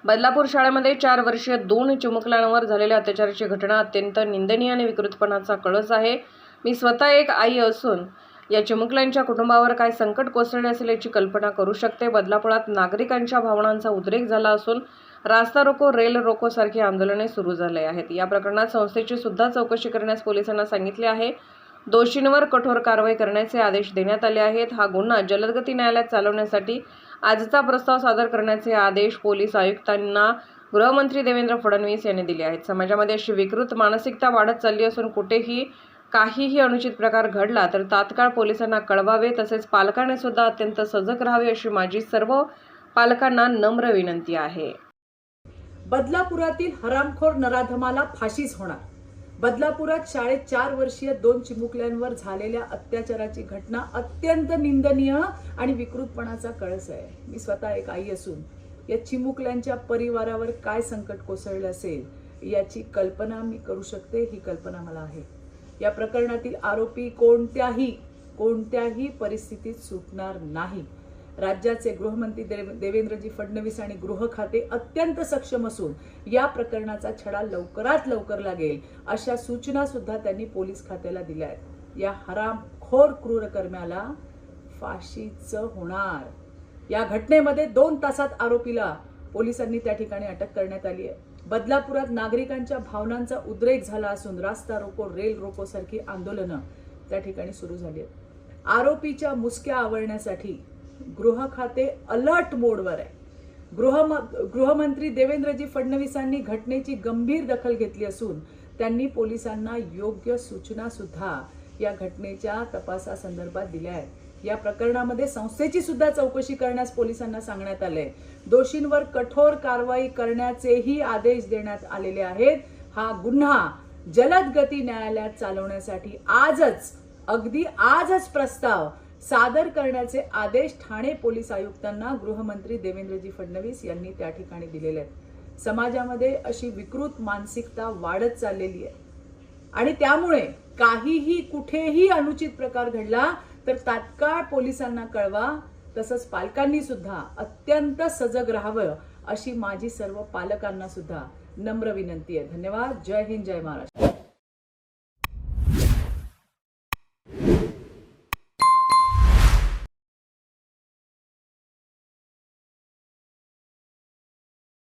बदलापूर शाळेमध्ये 4 वर्षीय 2 चिमुकल्यांवर झालेल्या अत्याचाराची घटना अत्यंत निंदनीय आणि विकृतपणाचा कळस आहे। मी स्वतः एक आई असून या चिमुकल्यांच्या कुटुंबावर काय संकट कोसळले असेल याची कल्पना करू शकते। बदलापुरात नागरिकांच्या भावनांचा उद्रेक झाला असून रास्ता रोको, रेल रोको सारखी आंदोलने सुरू झाले आहेत। या प्रकरणात संस्थेची सुद्धा चौकशी करण्यास पोलिसांना सांगितले आहे। दोषींवर कठोर कारवाई करण्याचे आदेश देण्यात आले आहेत। हा गुन्हा जलदगती न्यायालयात चालवण्यासाठी आजचा प्रस्ताव सादर करण्याचे आदेश पोलीस आयुक्तांना गृहमंत्री देवेंद्र फडणवीस यांनी दिले आहेत। समाजामध्ये अशी विकृत मानसिकता वाढत चालली असून कुठेही काहीही अनुचित प्रकार घडला तर तात्काळ पोलिसांना कळवावे, तसेच पालकांनी सुद्धा अत्यंत सजग राहावे अशी माझी सर्व पालकांना नम्र विनंती आहे। बदलापुरातील हरामखोर नराधमाला फाशीच होणार। बदलापुरात शाळेत 4 वर्षीय 2 चिमुकल्यांवर झालेल्या अत्याचाराची घटना अत्यंत निंदनीय आणि विकृतपणाचा कळस आहे। मी स्वतः एक आई असून या चिमुकल्यांच्या परिवारावर काय संकट कोसळले असेल याची कल्पना मी करू शकते। ही कल्पना मला आहे। या प्रकरणातील आरोपी कोणत्याही परिस्थितीत सुटणार नाही। राज्याचे गृहमंत्री देवेंद्रजी फडणवीस आणि गृह खाते अत्यंत सक्षम असून या प्रकरणाचा छडा लवकरात लवकर लागेल अशा सूचना सुद्धा त्यांनी पोलीस खात्याला दिल्या आहेत। या हरामखोर क्रूरकर्म्याला फाशीच होणार। या घटनेमध्ये 2 तासात आरोपीला पोलिसांनी त्या ठिकाणी अटक करण्यात आली आहे। बदलापुरात नागरिकांच्या भावनांचा उद्रेक झाला असून रास्ता रोको, रेल रोको सारखी आंदोलनं त्या ठिकाणी सुरू झाली आहेत। आरोपीच्या मुसक्या आवळण्यासाठी गृह खाते अलर्ट मोडवर आहे। गृहमंत्री देवेंद्रजी फडणवीसांनी घटनेची गंभीर दखल घेतली असून त्यांनी पोलिसांना योग्य सूचना सुद्धा या घटनेच्या तपासासंदर्भात दिल्या आहेत। या प्रकरणामध्ये संस्थेची सुद्धा चौकशी करण्यास पोलिसांना सांगण्यात आले। दोषींवर कठोर कारवाई करण्याचेही आदेश देण्यात आलेले आहेत। हा गुन्हा जलद गती न्यायालयात चालवण्यासाठी अगदी आजच प्रस्ताव सादर करण्याचे आदेश ठाणे पोलीस आयुक्तांना गृहमंत्री देवेंद्रजी फडणवीस यांनी त्या ठिकाणी दिलेले आहेत। समाजामध्ये अशी विकृत मानसिकता वाढत चाललेली आहे आणि त्यामुळे काहीही कुठेही अनुचित प्रकार घडला तर तात्काळ पोलिसांना कळवा, तसंच पालकांनी सुद्धा अत्यंत सजग राहावं अशी माझी सर्व पालकांना सुद्धा नम्र विनंती आहे। धन्यवाद। जय हिंद, जय महाराष्ट्र।